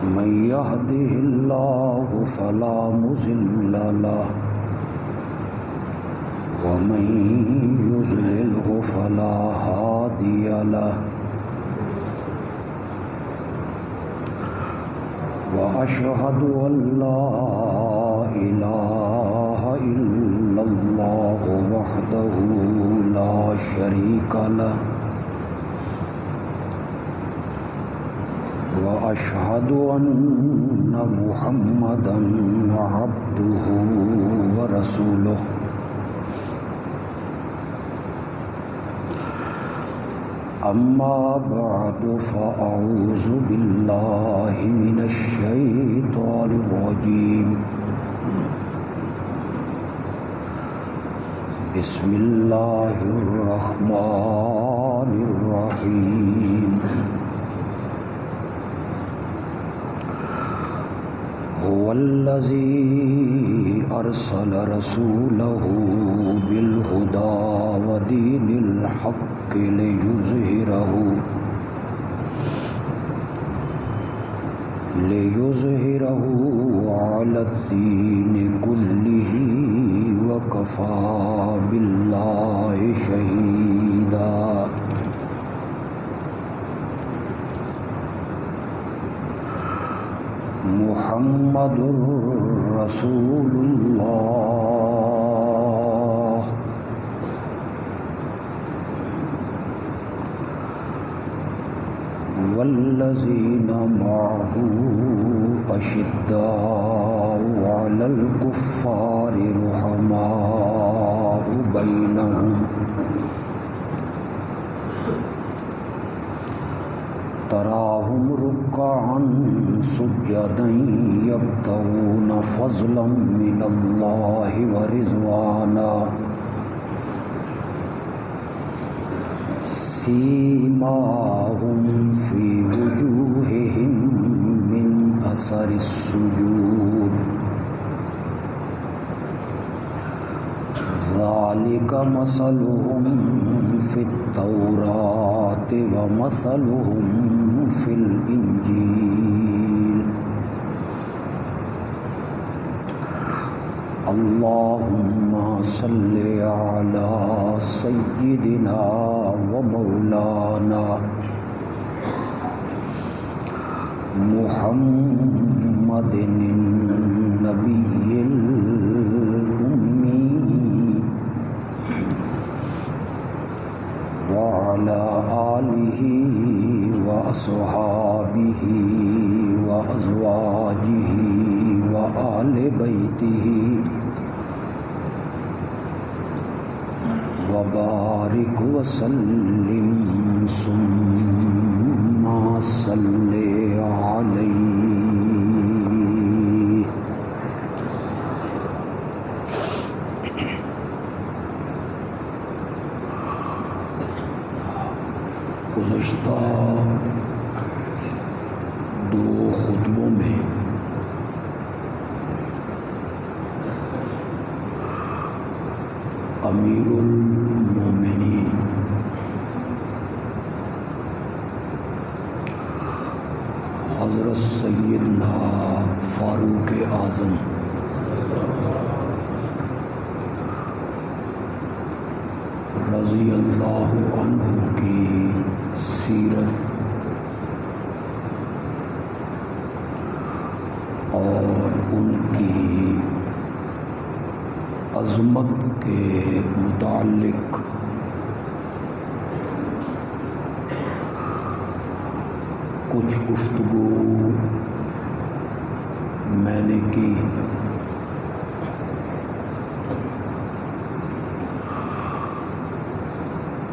من يهده الله فلا مضل له ومن يضلله فلا هادي له وأشهد أن لا إله إلا الله وحده لا شريك له وأشهد أن محمدًا عبده ورسوله أما بعد فأعوذ بالله من الشيطان الرجيم بسم الله الرحمن الرحيم هو الذي أرسل رسوله بالهدى ودين الحق ليظهره على الدين كله وكفى بالله شهيدا محمد رسول الله والذين معه أشداء على الكفار رحماء بينهم تراهم ركعا سجدا يبتغون فضلا من الله ورضوانا سيماهم في وجوههم من أثر السجود ذلك مثلهم في التوراة ومثلهم في الإنجيل اللهم صل على سيدنا ومولانا محمد النبي الأمي وعلى آله وأصحابه وأزواجه وآل بيته وبارك وسلم ثم صل عليه گزشتہ دو خطبوں میں امیر المومنین حضرت سیدنا فاروق اعظم رضی اللہ عنہ کی سیرت اور ان کی عظمت کے متعلق کچھ گفتگو میں نے کی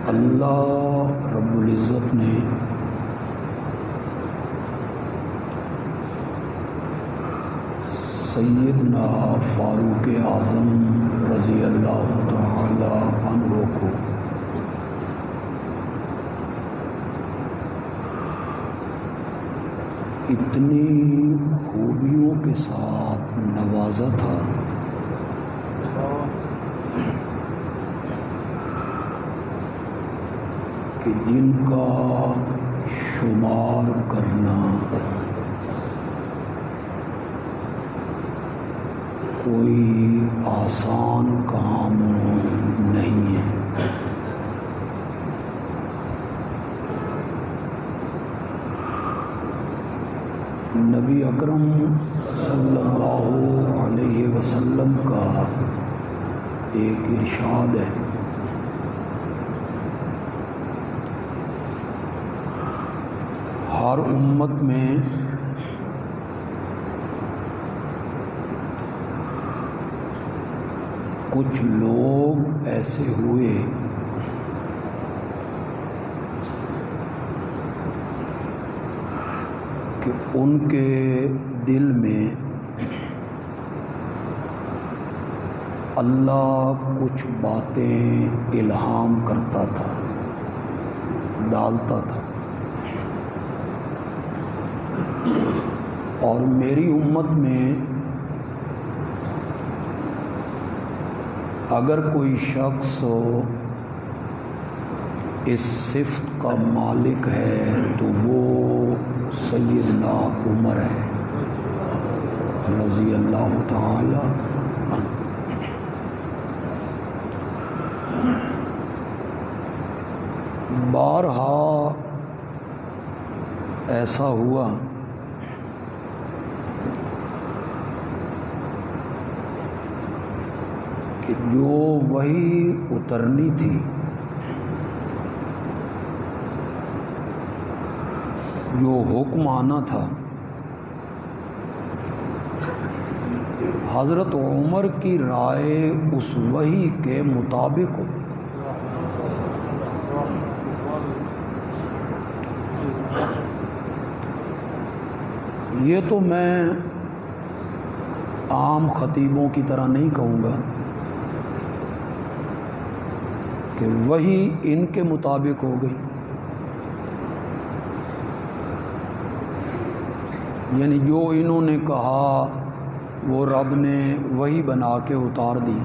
اللہ رب العزت نے سیدنا فاروق اعظم رضی اللہ تعالی عنہ کو اتنی خوبیوں کے ساتھ نوازا تھا کہ جن کا شمار کرنا کوئی آسان کام نہیں ہے۔ نبی اکرم صلی اللہ علیہ وسلم کا ایک ارشاد ہے، ہر امت میں کچھ لوگ ایسے ہوئے کہ ان کے دل میں اللہ کچھ باتیں الہام کرتا تھا، ڈالتا تھا، اور میری امت میں اگر کوئی شخص اس صفت کا مالک ہے تو وہ سیدنا عمر ہے رضی اللہ تعالی عنہ۔ بارہا ایسا ہوا کہ جو وحی اترنی تھی، جو حکم آنا تھا، حضرت عمر کی رائے اس وحی کے مطابق ہو۔ یہ تو میں عام خطیبوں کی طرح نہیں کہوں گا کہ وہی ان کے مطابق ہو گئی، یعنی جو انہوں نے کہا وہ رب نے وہی بنا کے اتار دی،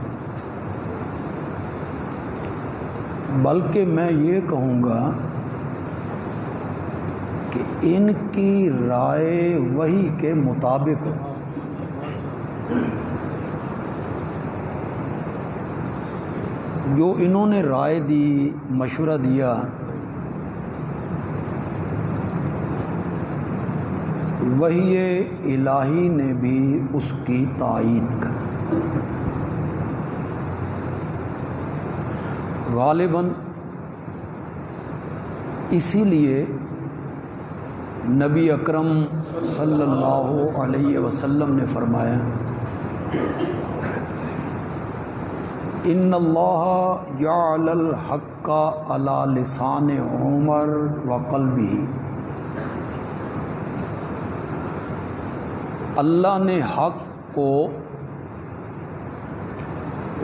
بلکہ میں یہ کہوں گا کہ ان کی رائے وہی کے مطابق ہو۔ جو انہوں نے رائے دی، مشورہ دیا، وحی الہی نے بھی اس کی تائید کر۔ غالباً اسی لیے نبی اکرم صلی اللہ علیہ وسلم نے فرمایا، ان اللہ جعل الحق علی لسان عمر وقلبہ، اللہ نے حق کو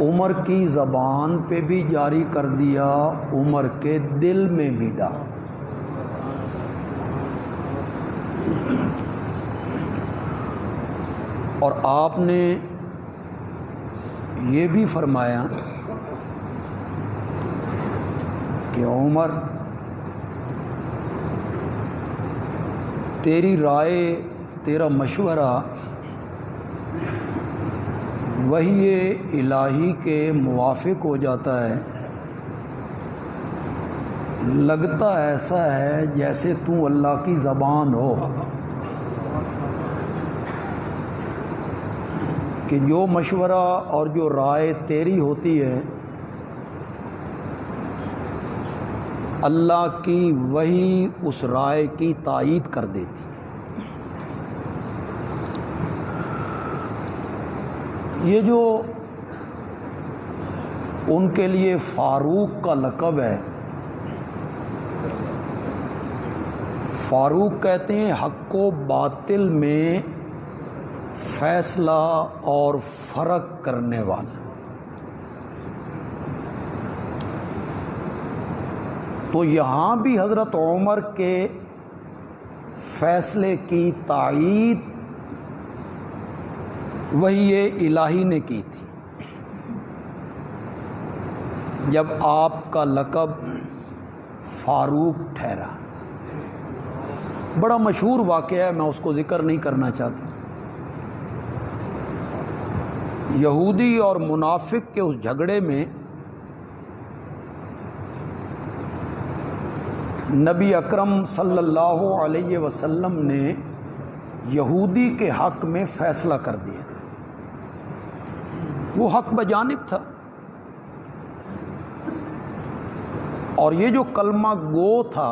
عمر کی زبان پہ بھی جاری کر دیا، عمر کے دل میں بھی ڈال۔ اور آپ نے یہ بھی فرمایا کہ عمر، تیری رائے، تیرا مشورہ وحی الہی کے موافق ہو جاتا ہے، لگتا ایسا ہے جیسے تو اللہ کی زبان ہو، کہ جو مشورہ اور جو رائے تیری ہوتی ہے اللہ کی وحی اس رائے کی تائید کر دیتی۔ یہ جو ان کے لیے فاروق کا لقب ہے، فاروق کہتے ہیں حق و باطل میں فیصلہ اور فرق کرنے والا۔ تو یہاں بھی حضرت عمر کے فیصلے کی تائید وحی الہی نے کی تھی، جب آپ کا لقب فاروق ٹھہرا۔ بڑا مشہور واقعہ ہے، میں اس کو ذکر نہیں کرنا چاہتا۔ یہودی اور منافق کے اس جھگڑے میں نبی اکرم صلی اللہ علیہ وسلم نے یہودی کے حق میں فیصلہ کر دیا. وہ حق بجانب تھا، اور یہ جو کلمہ گو تھا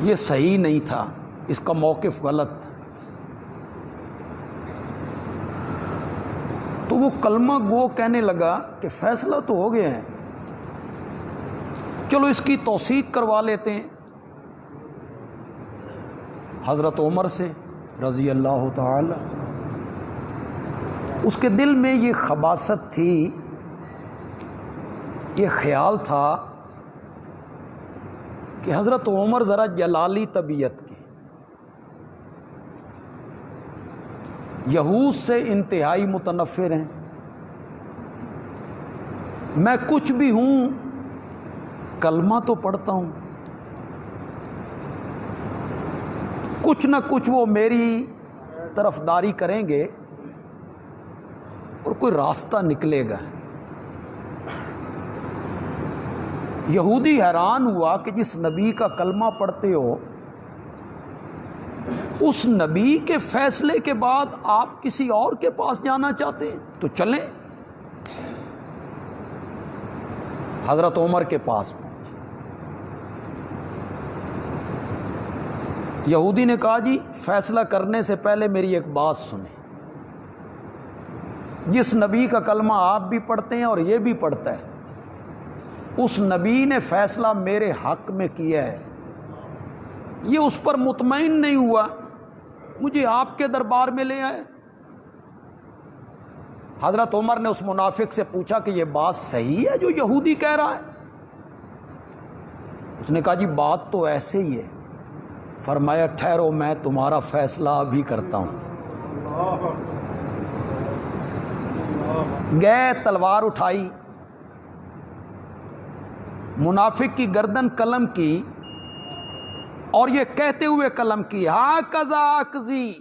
یہ صحیح نہیں تھا، اس کا موقف غلط تھا. تو وہ کلمہ گو کہنے لگا کہ فیصلہ تو ہو گیا ہے، چلو اس کی توثیق کروا لیتے ہیں حضرت عمر سے رضی اللہ تعالی. اس کے دل میں یہ خباثت تھی، یہ خیال تھا کہ حضرت عمر ذرا جلالی طبیعت کے، یہود سے انتہائی متنفر ہیں. میں کچھ بھی ہوں، کلمہ تو پڑھتا ہوں، کچھ نہ کچھ وہ میری طرفداری کریں گے اور کوئی راستہ نکلے گا. یہودی حیران ہوا کہ جس نبی کا کلمہ پڑھتے ہو اس نبی کے فیصلے کے بعد آپ کسی اور کے پاس جانا چاہتے ہیں، تو چلیں. حضرت عمر کے پاس پہنچے. یہودی نے کہا جی فیصلہ کرنے سے پہلے میری ایک بات سنیں. جس نبی کا کلمہ آپ بھی پڑھتے ہیں اور یہ بھی پڑھتا ہے، اس نبی نے فیصلہ میرے حق میں کیا ہے، یہ اس پر مطمئن نہیں ہوا، مجھے آپ کے دربار میں لے آئے. حضرت عمر نے اس منافق سے پوچھا کہ یہ بات صحیح ہے جو یہودی کہہ رہا ہے؟ اس نے کہا جی بات تو ایسے ہی ہے. فرمایا ٹھہرو، میں تمہارا فیصلہ ابھی کرتا ہوں. گئے، تلوار اٹھائی، منافق کی گردن قلم کی اور یہ کہتے ہوئے قلم کی ہاکذا اقضی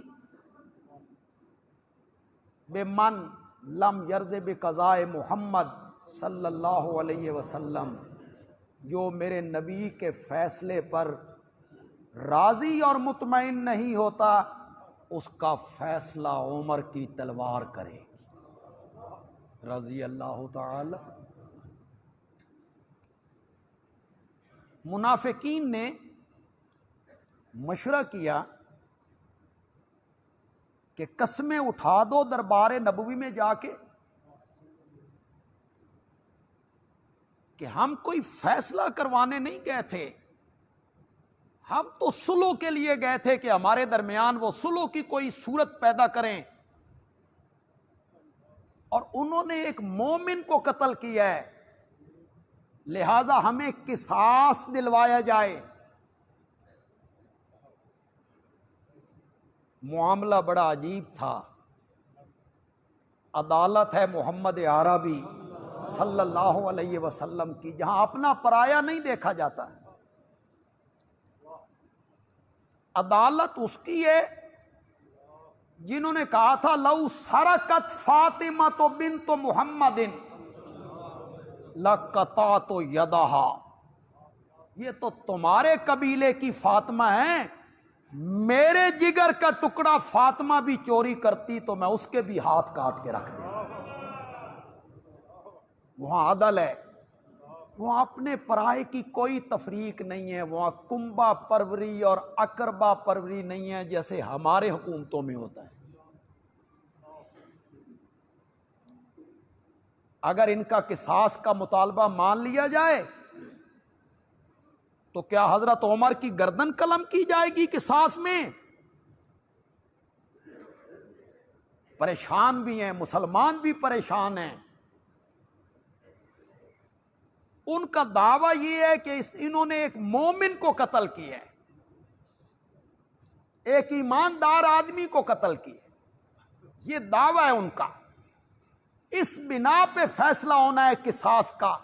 بمن لم یرض بقضاء محمد صلی اللہ علیہ وسلم، جو میرے نبی کے فیصلے پر راضی اور مطمئن نہیں ہوتا اس کا فیصلہ عمر کی تلوار کرے گی رضی اللہ تعالی. منافقین نے مشورہ کیا کہ قسمیں اٹھا دو دربار نبوی میں جا کے کہ ہم کوئی فیصلہ کروانے نہیں گئے تھے، ہم تو صلح کے لیے گئے تھے کہ ہمارے درمیان وہ صلح کی کوئی صورت پیدا کریں، اور انہوں نے ایک مومن کو قتل کیا ہے، لہذا ہمیں قصاص دلوایا جائے. معاملہ بڑا عجیب تھا. عدالت ہے محمد عربی صلی اللہ علیہ وسلم کی، جہاں اپنا پرایا نہیں دیکھا جاتا. عدالت اس کی ہے جنہوں نے کہا تھا لو سرقت فاطمہ بنت محمد لقطعت یدہا، یہ تو تمہارے قبیلے کی فاطمہ ہیں، میرے جگر کا ٹکڑا فاطمہ بھی چوری کرتی تو میں اس کے بھی ہاتھ کاٹ کے رکھ دوں. وہاں عدل ہے، وہاں اپنے پرائے کی کوئی تفریق نہیں ہے، وہاں کنبہ پروری اور اقربا پروری نہیں ہے جیسے ہمارے حکومتوں میں ہوتا ہے. اگر ان کا قصاص کا مطالبہ مان لیا جائے تو کیا حضرت عمر کی گردن قلم کی جائے گی قصاص میں؟ پریشان بھی ہیں، مسلمان بھی پریشان ہیں. ان کا دعویٰ یہ ہے کہ انہوں نے ایک مومن کو قتل کیا ہے، ایک ایماندار آدمی کو قتل کیا، یہ دعویٰ ہے ان کا. اس بنا پہ فیصلہ ہونا ہے قصاص کا.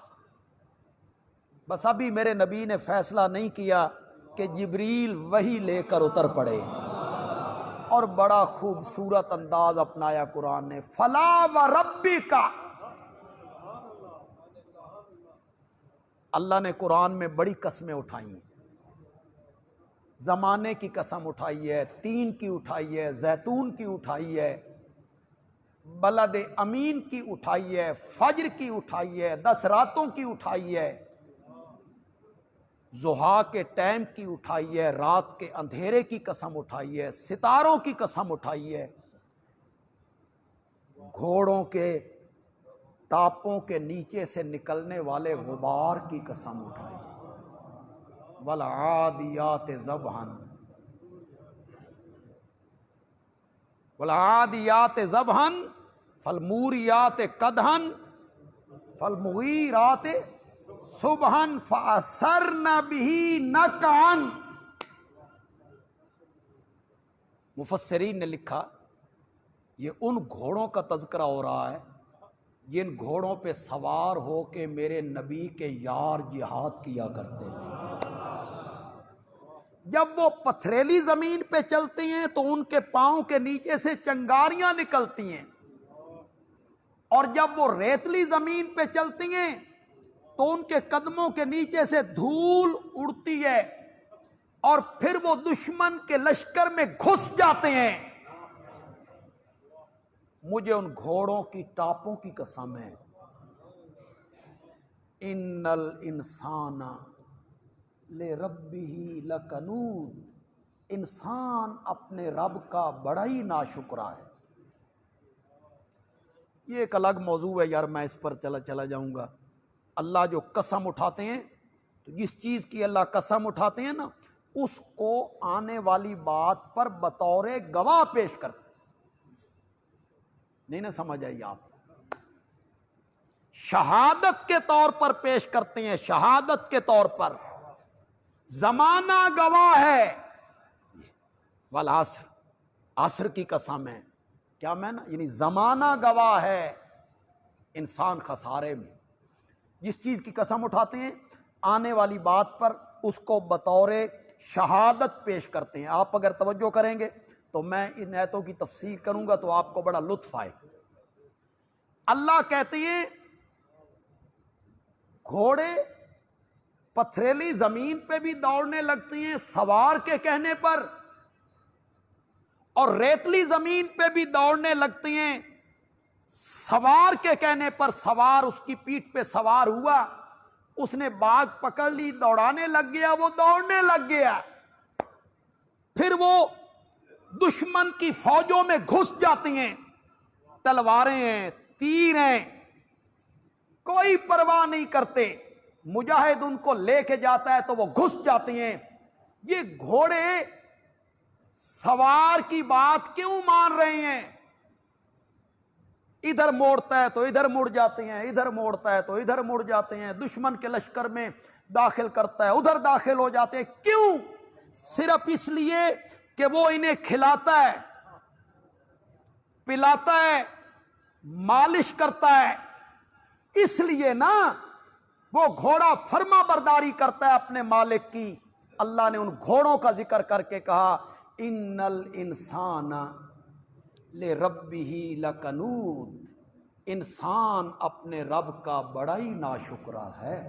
بس ابھی میرے نبی نے فیصلہ نہیں کیا کہ جبریل وحی لے کر اتر پڑے. اور بڑا خوبصورت انداز اپنایا قرآن نے، فلا و ربک، اللہ نے قرآن میں بڑی قسمیں اٹھائی ہیں، زمانے کی قسم اٹھائی ہے، تین کی اٹھائی ہے، زیتون کی اٹھائی ہے، بلد امین کی اٹھائی ہے، فجر کی اٹھائی ہے، 10 راتوں کی اٹھائی ہے، ضحیٰ کے ٹائم کی اٹھائی ہے، رات کے اندھیرے کی قسم اٹھائی ہے، ستاروں کی قسم اٹھائی ہے، گھوڑوں کے ٹاپوں کے نیچے سے نکلنے والے غبار کی قسم اٹھائی ہے، والعادیات ضبحا، والعادیات ضبحا فالموریات قدحا فالمغیرات صبحا فأثرن به نقعا۔ مفسرین نے لکھا یہ ان گھوڑوں کا تذکرہ ہو رہا ہے جن گھوڑوں پہ سوار ہو کے میرے نبی کے یار جہاد کیا کرتے تھے، جب وہ پتھریلی زمین پہ چلتے ہیں تو ان کے پاؤں کے نیچے سے چنگاریاں نکلتی ہیں، اور جب وہ ریتلی زمین پہ چلتی ہیں تو ان کے قدموں کے نیچے سے دھول اڑتی ہے، اور پھر وہ دشمن کے لشکر میں گھس جاتے ہیں۔ مجھے ان گھوڑوں کی ٹاپوں کی قسم ہے، ان الانسان لربہ لکنود، انسان اپنے رب کا بڑا ہی ناشکرا ہے۔ یہ ایک الگ موضوع ہے یار، میں اس پر چلا جاؤں گا۔ اللہ جو قسم اٹھاتے ہیں، تو جس چیز کی اللہ قسم اٹھاتے ہیں نا، اس کو آنے والی بات پر بطور گواہ پیش کرتے ہیں۔ نہیں نہ سمجھ آئی آپ؟ شہادت کے طور پر پیش کرتے ہیں، شہادت کے طور پر، زمانہ گواہ ہے، والعصر، عصر کی قسم ہے، کیا میں نا، یعنی زمانہ گواہ ہے، انسان خسارے میں۔ جس چیز کی قسم اٹھاتے ہیں آنے والی بات پر اس کو بطور شہادت پیش کرتے ہیں۔ آپ اگر توجہ کریں گے تو میں ان آیتوں کی تفسیر کروں گا تو آپ کو بڑا لطف آئے۔ اللہ کہتے ہیں گھوڑے پتھریلی زمین پہ بھی دوڑنے لگتے ہیں سوار کے کہنے پر، اور ریتلی زمین پہ بھی دوڑنے لگتے ہیں سوار کے کہنے پر۔ سوار اس کی پیٹھ پہ سوار ہوا، اس نے باغ پکڑ لی، دوڑانے لگ گیا، وہ دوڑنے لگ گیا، پھر وہ دشمن کی فوجوں میں گھس جاتی ہیں، تلواریں ہیں، تیر ہیں، کوئی پرواہ نہیں کرتے، مجاہد ان کو لے کے جاتا ہے تو وہ گھس جاتی ہیں۔ یہ گھوڑے سوار کی بات کیوں مان رہے ہیں؟ ادھر موڑتا ہے تو ادھر مڑ جاتے ہیں، ادھر موڑتا ہے تو ادھر مڑ جاتے ہیں، دشمن کے لشکر میں داخل کرتا ہے ادھر داخل ہو جاتے ہیں۔ کیوں؟ صرف اس لیے کہ وہ انہیں کھلاتا ہے، پلاتا ہے، مالش کرتا ہے، اس لیے نا وہ گھوڑا فرما برداری کرتا ہے اپنے مالک کی۔ اللہ نے ان گھوڑوں کا ذکر کر کے کہا ان الانسان لربہ لکنود، انسان اپنے رب کا بڑا ہی ناشکرا ہے۔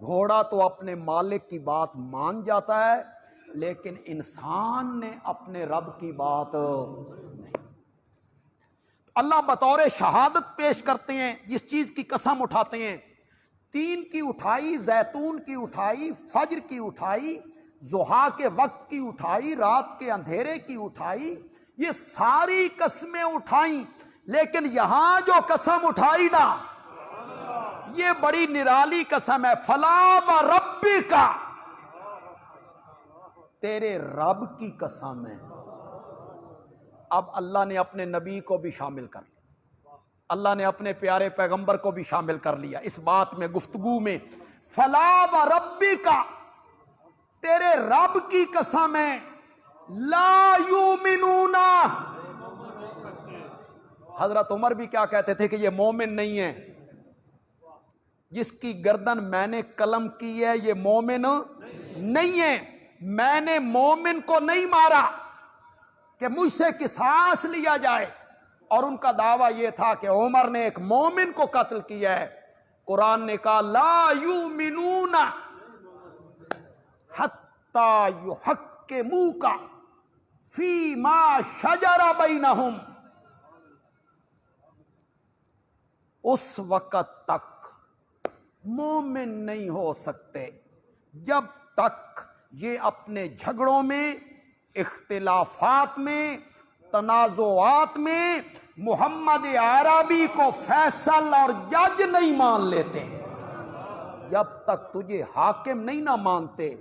گھوڑا تو اپنے مالک کی بات مان جاتا ہے، لیکن انسان نے اپنے رب کی بات نہیں۔ اللہ بطور شہادت پیش کرتے ہیں جس چیز کی قسم اٹھاتے ہیں، تین کی اٹھائی، زیتون کی اٹھائی، فجر کی اٹھائی، ضحیٰ کے وقت کی اٹھائی، رات کے اندھیرے کی اٹھائی، یہ ساری قسمیں اٹھائیں، لیکن یہاں جو قسم اٹھائی نا یہ بڑی نرالی قسم ہے، فلا و ربک، تیرے رب کی قسم ہے۔ اب اللہ نے اپنے نبی کو بھی شامل کر لیا، اللہ نے اپنے پیارے پیغمبر کو بھی شامل کر لیا اس بات میں، گفتگو میں، فلا و ربک، تیرے رب کی قسم ہے، لا یؤمنون۔ حضرت عمر بھی کیا کہتے تھے کہ یہ مومن نہیں ہے، جس کی گردن میں نے قلم کی ہے یہ مومن نہیں ہے، میں نے مومن کو نہیں مارا، کہ مجھ سے قصاص لیا جائے، اور ان کا دعویٰ یہ تھا کہ عمر نے ایک مومن کو قتل کیا ہے۔ قرآن نے کہا لا یؤمنون حتی یحکموک فیما شجر بینہم، اس وقت تک مومن نہیں ہو سکتے جب تک یہ اپنے جھگڑوں میں، اختلافات میں، تنازعات میں محمد عربی کو فیصل اور جج نہیں مان لیتے۔ جب تک تجھے حاکم نہیں نہ مانتے،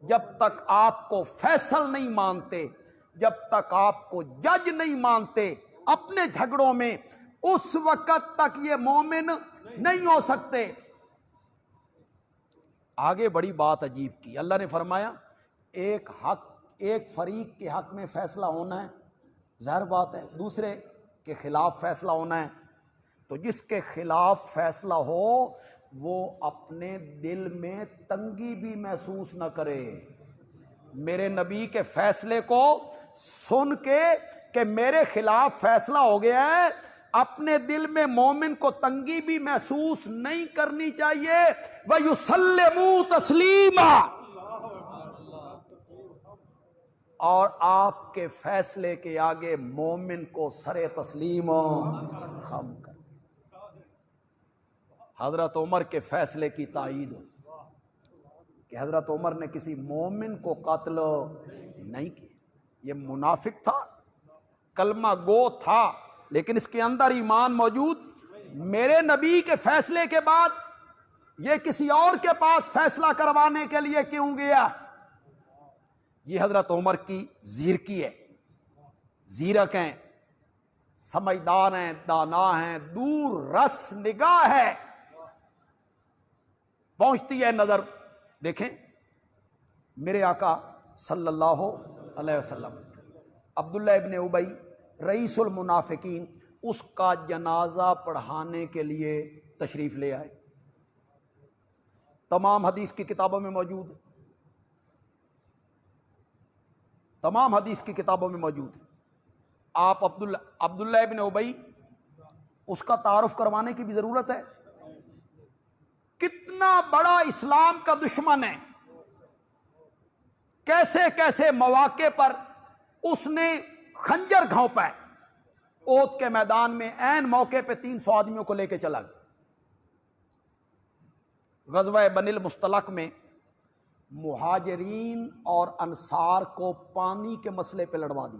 جب تک آپ کو فیصل نہیں مانتے، جب تک آپ کو جج نہیں مانتے اپنے جھگڑوں میں، اس وقت تک یہ مومن نہیں ہو سکتے۔ آگے بڑی بات عجیب کی، اللہ نے فرمایا ایک فریق کے حق میں فیصلہ ہونا ہے، ظاہر بات ہے، دوسرے کے خلاف فیصلہ ہونا ہے، تو جس کے خلاف فیصلہ ہو وہ اپنے دل میں تنگی بھی محسوس نہ کرے۔ میرے نبی کے فیصلے کو سن کے کہ میرے خلاف فیصلہ ہو گیا ہے، اپنے دل میں مومن کو تنگی بھی محسوس نہیں کرنی چاہیے۔ وَيُسَلِّمُوا تَسْلِيمًا، اور آپ کے فیصلے کے آگے مومن کو سر تسلیم خم کر دیں۔ حضرت عمر کے فیصلے کی تائید ہو کہ حضرت عمر نے کسی مومن کو قتل نہیں کیا، یہ منافق تھا، کلمہ گو تھا، لیکن اس کے اندر ایمان موجود۔ میرے نبی کے فیصلے کے بعد یہ کسی اور کے پاس فیصلہ کروانے کے لیے کیوں گیا؟ یہ حضرت عمر کی زیرکی ہے، زیرک ہیں، سمجھدار ہیں، دانا ہیں، دور رس نگاہ ہے، پہنچتی ہے نظر۔ دیکھیں میرے آقا صلی اللہ علیہ وسلم، عبداللہ ابن ابی رئیس المنافقین، اس کا جنازہ پڑھانے کے لیے تشریف لے آئے، تمام حدیث کی کتابوں میں موجود ہے، تمام حدیث کی کتابوں میں موجود ہے۔ آپ عبداللہ ابن ابی، اس کا تعارف کروانے کی بھی ضرورت ہے، کتنا بڑا اسلام کا دشمن ہے، کیسے کیسے مواقع پر اس نے خنجر گھونپا ہے۔ احد کے میدان میں عین موقع پہ 300 آدمیوں کو لے کے چلا گیا۔ غزوہ بنی المصطلق میں مہاجرین اور انصار کو پانی کے مسئلے پہ لڑوا دی۔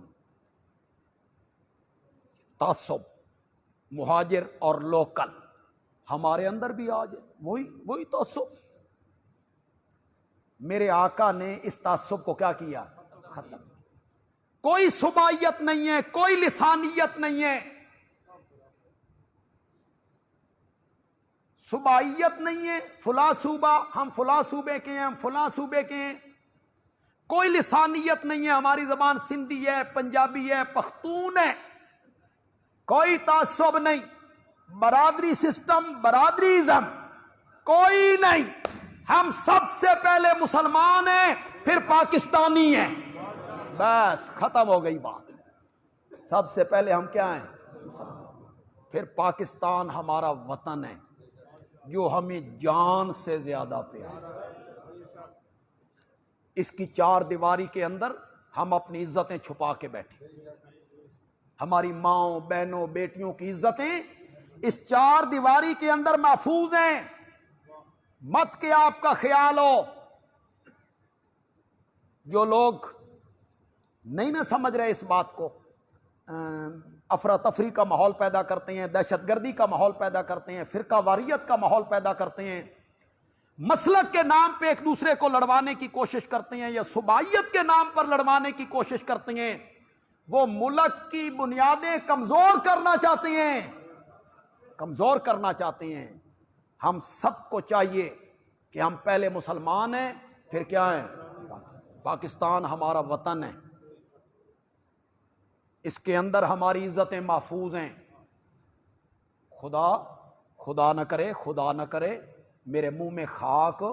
تعصب، مہاجر اور لوکل، ہمارے اندر بھی آ جائے وہی تعصب۔ میرے آقا نے اس تعصب کو کیا کیا؟ ختم۔ کوئی صوبائیت نہیں ہے، کوئی لسانیت نہیں ہے، صوبائیت نہیں ہے، فلاں صوبہ، ہم فلاں صوبے کے ہیں، ہم فلاں صوبے کے ہیں، کوئی لسانیت نہیں ہے، ہماری زبان سندھی ہے، پنجابی ہے، پختون ہے، کوئی تعصب نہیں، برادری سسٹم، برادریزم کوئی نہیں۔ ہم سب سے پہلے مسلمان ہیں، پھر پاکستانی ہیں، بس ختم ہو گئی بات۔ سب سے پہلے ہم کیا ہیں؟ مسلمان، پھر پاکستان ہمارا وطن ہے جو ہمیں جان سے زیادہ پیار ہے۔ اس کی چار دیواری کے اندر ہم اپنی عزتیں چھپا کے بیٹھے، ہماری ماؤں، بہنوں، بیٹیوں کی عزتیں اس چار دیواری کے اندر محفوظ ہیں۔ مت کہ آپ کا خیال ہو، جو لوگ نہیں نہ سمجھ رہے اس بات کو، افراتفری کا ماحول پیدا کرتے ہیں، دہشت گردی کا ماحول پیدا کرتے ہیں، فرقہ واریت کا ماحول پیدا کرتے ہیں، مسلک کے نام پہ ایک دوسرے کو لڑوانے کی کوشش کرتے ہیں، یا صوبائیت کے نام پر لڑوانے کی کوشش کرتے ہیں، وہ ملک کی بنیادیں کمزور کرنا چاہتے ہیں، کمزور کرنا چاہتے ہیں۔ ہم سب کو چاہیے کہ ہم پہلے مسلمان ہیں، پھر کیا ہیں؟ پاکستان ہمارا وطن ہے، اس کے اندر ہماری عزتیں محفوظ ہیں۔ خدا نہ کرے میرے منہ میں خاک،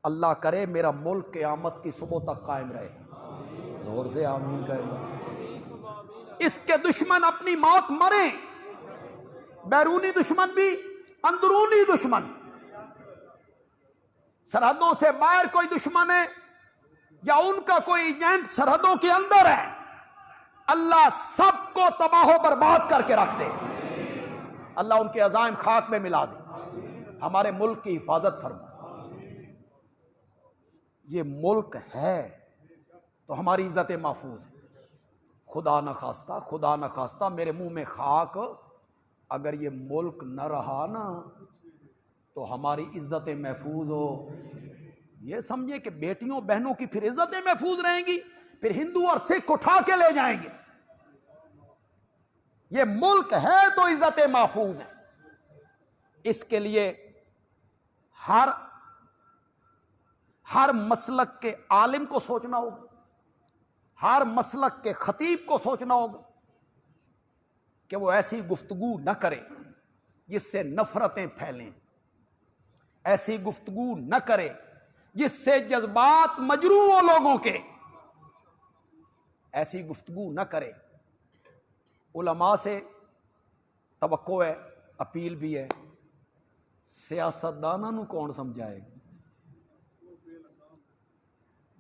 اللہ کرے میرا ملک قیامت کی صبح تک قائم رہے۔ زور سے آمین کہے گا۔ اس کے دشمن اپنی موت مریں، بیرونی دشمن بھی، اندرونی دشمن، سرحدوں سے باہر کوئی دشمن ہے یا ان کا کوئی ایجنٹ سرحدوں کے اندر ہے، اللہ سب کو تباہ و برباد کر کے رکھ دے، اللہ ان کے عزائم خاک میں ملا دے، ہمارے ملک کی حفاظت فرما۔ یہ ملک ہے تو ہماری عزت محفوظ ہے، خدا نہ خواستہ میرے منہ میں خاک، اگر یہ ملک نہ رہا نا تو ہماری عزتیں محفوظ ہو۔ یہ سمجھے کہ بیٹیوں بہنوں کی پھر عزتیں محفوظ رہیں گی، پھر ہندو اور سکھ اٹھا کے لے جائیں گے۔ یہ ملک ہے تو عزتیں محفوظ ہیں، اس کے لیے ہر مسلک کے عالم کو سوچنا ہوگا، ہر مسلک کے خطیب کو سوچنا ہوگا کہ وہ ایسی گفتگو نہ کرے جس سے نفرتیں پھیلیں، ایسی گفتگو نہ کرے جس سے جذبات مجروح ہو لوگوں کے، ایسی گفتگو نہ کرے۔ علماء سے توقع ہے، اپیل بھی ہے، سیاستدانوں نو کون سمجھائے؟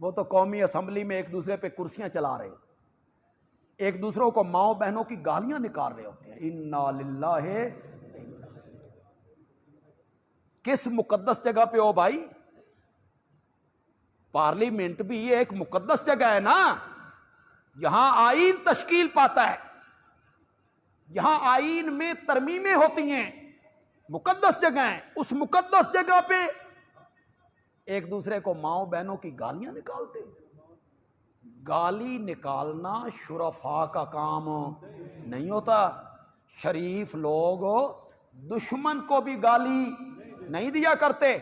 وہ تو قومی اسمبلی میں ایک دوسرے پہ کرسیاں چلا رہے، ایک دوسروں کو ماؤں بہنوں کی گالیاں نکال رہے ہوتے ہیں۔ انا للہ، کس مقدس جگہ پہ ہو بھائی؟ پارلیمنٹ بھی ایک مقدس جگہ ہے نا، یہاں آئین تشکیل پاتا ہے، یہاں آئین میں ترمیمیں ہوتی ہیں، مقدس جگہ ہے، اس مقدس جگہ پہ ایک دوسرے کو ماؤں بہنوں کی گالیاں نکالتے۔ گالی نکالنا شرفاء کا کام نہیں ہوتا، شریف لوگ دشمن کو بھی گالی نہیں دیا کرتے،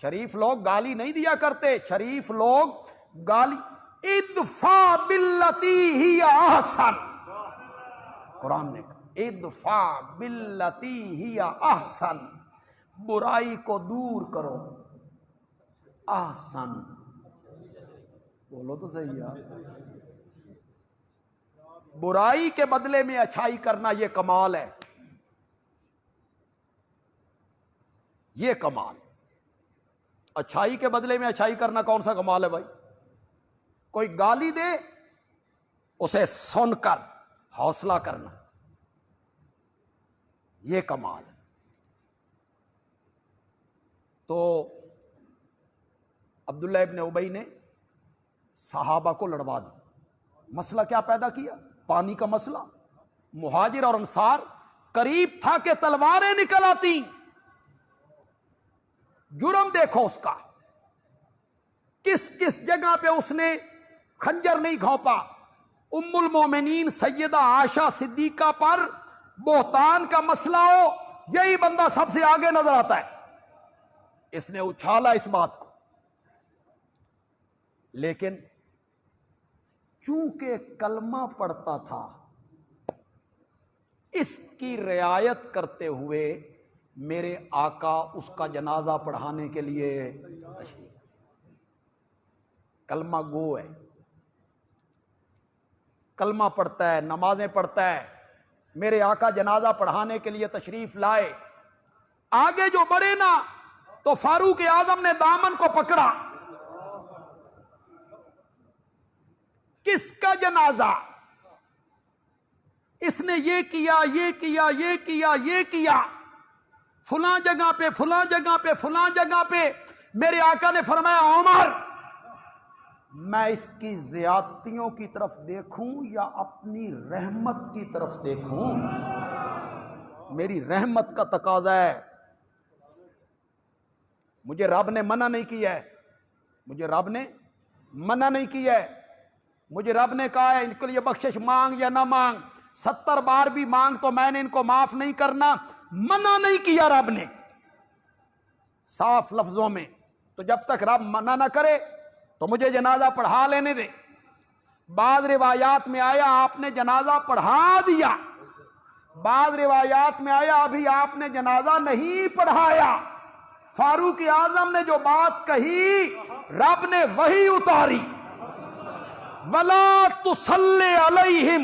شریف لوگ گالی نہیں دیا کرتے، شریف لوگ گالی ادفع باللتی ہی احسن، قرآن نے کہا ادفع باللتی ہی احسن، برائی کو دور کرو، احسن، بولو تو صحیح یار، برائی کے بدلے میں اچھائی کرنا یہ کمال ہے، یہ کمال۔ اچھائی کے بدلے میں اچھائی کرنا کون سا کمال ہے بھائی؟ کوئی گالی دے اسے سن کر حوصلہ کرنا، یہ کمال ہے۔ تو عبداللہ ابن ابی نے صحابہ کو لڑوا دی، مسئلہ کیا پیدا کیا؟ پانی کا مسئلہ۔ مہاجر اور انصار قریب تھا کہ تلواریں نکل آتی، جرم دیکھو اس کا، کس کس جگہ پہ اس نے خنجر نہیں گھونپا۔ ام المومنین سیدہ عائشہ صدیقہ پر بہتان کا مسئلہ ہو، یہی بندہ سب سے آگے نظر آتا ہے، اس نے اچھالا اس بات کو، لیکن چونکہ کلمہ پڑھتا تھا اس کی رعایت کرتے ہوئے میرے آقا اس کا جنازہ پڑھانے کے لیے تشریف، کلمہ گو ہے، کلمہ پڑھتا ہے، نمازیں پڑھتا ہے، میرے آقا جنازہ پڑھانے کے لیے تشریف لائے۔ آگے جو بڑھے نا تو فاروق اعظم نے دامن کو پکڑا، کس کا جنازہ؟ اس نے یہ کیا، یہ کیا، یہ کیا، یہ کیا، فلاں جگہ پہ، فلاں جگہ پہ، فلاں جگہ پہ۔ میرے آقا نے فرمایا عمر، میں اس کی زیادتیوں کی طرف دیکھوں یا اپنی رحمت کی طرف دیکھوں؟ میری رحمت کا تقاضا ہے، مجھے رب نے منع نہیں کیا ہے، مجھے رب نے منع نہیں کیا ہے، مجھے رب نے کہا ہے ان کے لیے بخشش مانگ یا نہ مانگ، 70 بار بھی مانگ تو میں نے ان کو معاف نہیں کرنا، منع نہیں کیا رب نے صاف لفظوں میں۔ تو جب تک رب منع نہ کرے تو مجھے جنازہ پڑھا لینے دے۔ بعض روایات میں آیا آپ نے جنازہ پڑھا دیا، بعض روایات میں آیا ابھی آپ نے جنازہ نہیں پڑھایا۔ فاروق اعظم نے جو بات کہی رب نے وہی اتاری، وَلَا تُصَلِّ عَلَيْهِمْ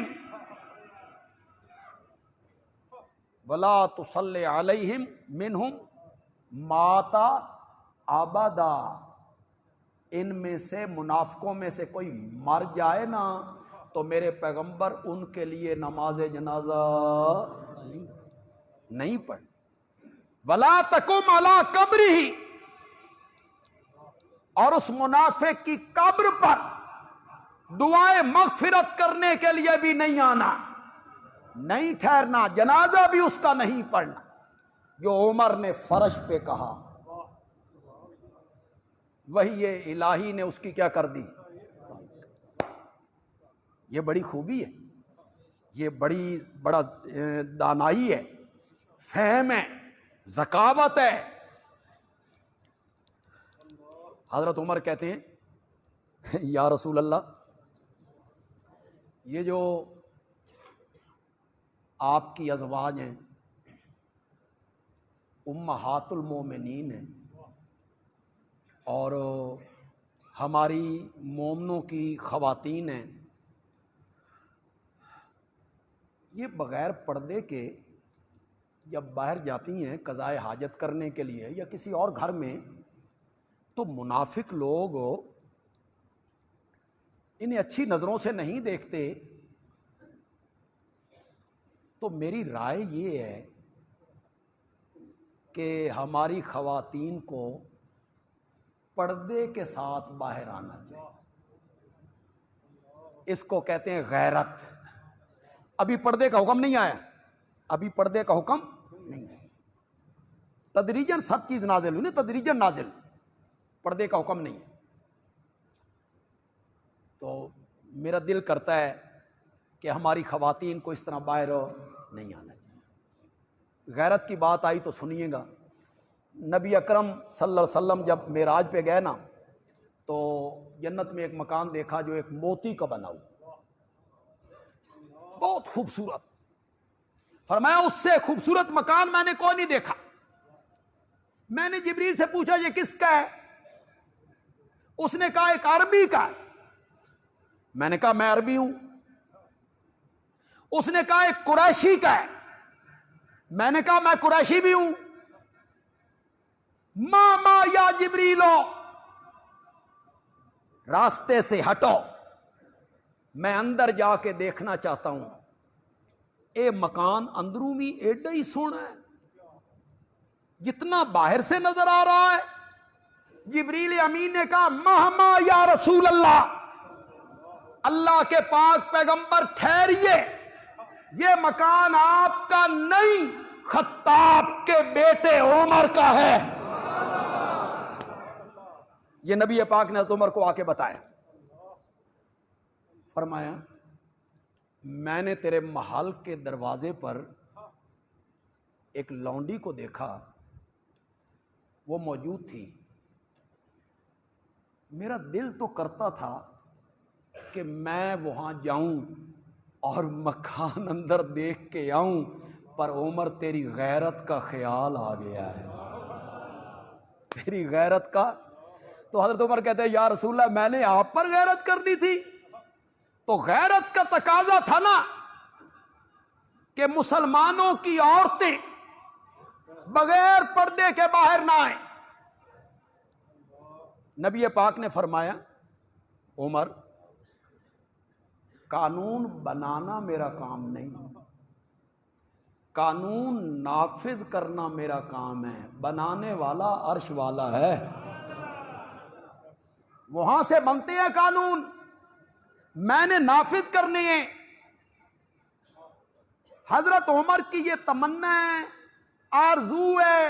ولا تصلی علیہم منہم ماتا ابدا، ان میں سے منافقوں میں سے کوئی مر جائے نا تو میرے پیغمبر ان کے لیے نماز جنازہ نہیں پڑھ. ولا تقم علی قبرہ، اور اس منافق کی قبر پر دعائیں مغفرت کرنے کے لیے بھی نہیں آنا، نہیں ٹھہرنا، جنازہ بھی اس کا نہیں پڑھنا. جو عمر نے فرش پہ کہا وہی یہ الہی نے اس کی کیا کر دی. یہ بڑی خوبی ہے، یہ بڑا دانائی ہے، فہم ہے، ذکاوت ہے. حضرت عمر کہتے ہیں یا رسول اللہ، یہ جو آپ کی ازواج ہیں امہات المومنین ہیں اور ہماری مومنوں کی خواتین ہیں، یہ بغیر پردے کے جب باہر جاتی ہیں قضائے حاجت کرنے کے لیے یا کسی اور گھر میں، تو منافق لوگ انہیں اچھی نظروں سے نہیں دیکھتے. تو میری رائے یہ ہے کہ ہماری خواتین کو پردے کے ساتھ باہر آنا چاہیے. اس کو کہتے ہیں غیرت. ابھی پردے کا حکم نہیں آیا، ابھی پردے کا حکم نہیں ہے، تدریجاً سب چیز نازل ہوئی، تدریجاً نازل، پردے کا حکم نہیں ہے. تو میرا دل کرتا ہے کہ ہماری خواتین کو اس طرح باہر نہیں آنا چاہیے. غیرت کی بات آئی تو سنیے گا. نبی اکرم صلی اللہ علیہ وسلم جب معراج پہ گئے نا تو جنت میں ایک مکان دیکھا جو ایک موتی کا بنا ہوا، بہت خوبصورت. فرمایا اس سے خوبصورت مکان میں نے کوئی نہیں دیکھا. میں نے جبریل سے پوچھا یہ کس کا ہے؟ اس نے کہا ایک عربی کا ہے. میں نے کہا میں عربی ہوں. اس نے کہا ایک قریشی کا ہے. میں نے کہا میں قریشی بھی ہوں. ما یا جبریلو، راستے سے ہٹو، میں اندر جا کے دیکھنا چاہتا ہوں. اے مکان اندروں بھی ایڈا ہی سونا ہے جتنا باہر سے نظر آ رہا ہے. جبریل امین نے کہا مہما یا رسول اللہ، اللہ کے پاک پیغمبر ٹھہریے، یہ مکان آپ کا نہیں، خطاب کے بیٹے عمر کا ہے. یہ نبی پاک نے حضرت عمر کو آ کے بتایا. فرمایا میں نے تیرے محل کے دروازے پر ایک لونڈی کو دیکھا، وہ موجود تھی. میرا دل تو کرتا تھا کہ میں وہاں جاؤں اور مکان اندر دیکھ کے آؤں، پر عمر تیری غیرت کا خیال آ گیا ہے، تیری غیرت کا. تو حضرت عمر کہتے ہیں یا رسول اللہ میں نے آپ پر غیرت کرنی تھی. تو غیرت کا تقاضا تھا نا کہ مسلمانوں کی عورتیں بغیر پردے کے باہر نہ آئیں. نبی پاک نے فرمایا عمر قانون بنانا میرا کام نہیں، قانون نافذ کرنا میرا کام ہے. بنانے والا عرش والا ہے، وہاں سے بنتے ہیں قانون، میں نے نافذ کرنے ہیں. حضرت عمر کی یہ تمنا ہے، آرزو ہے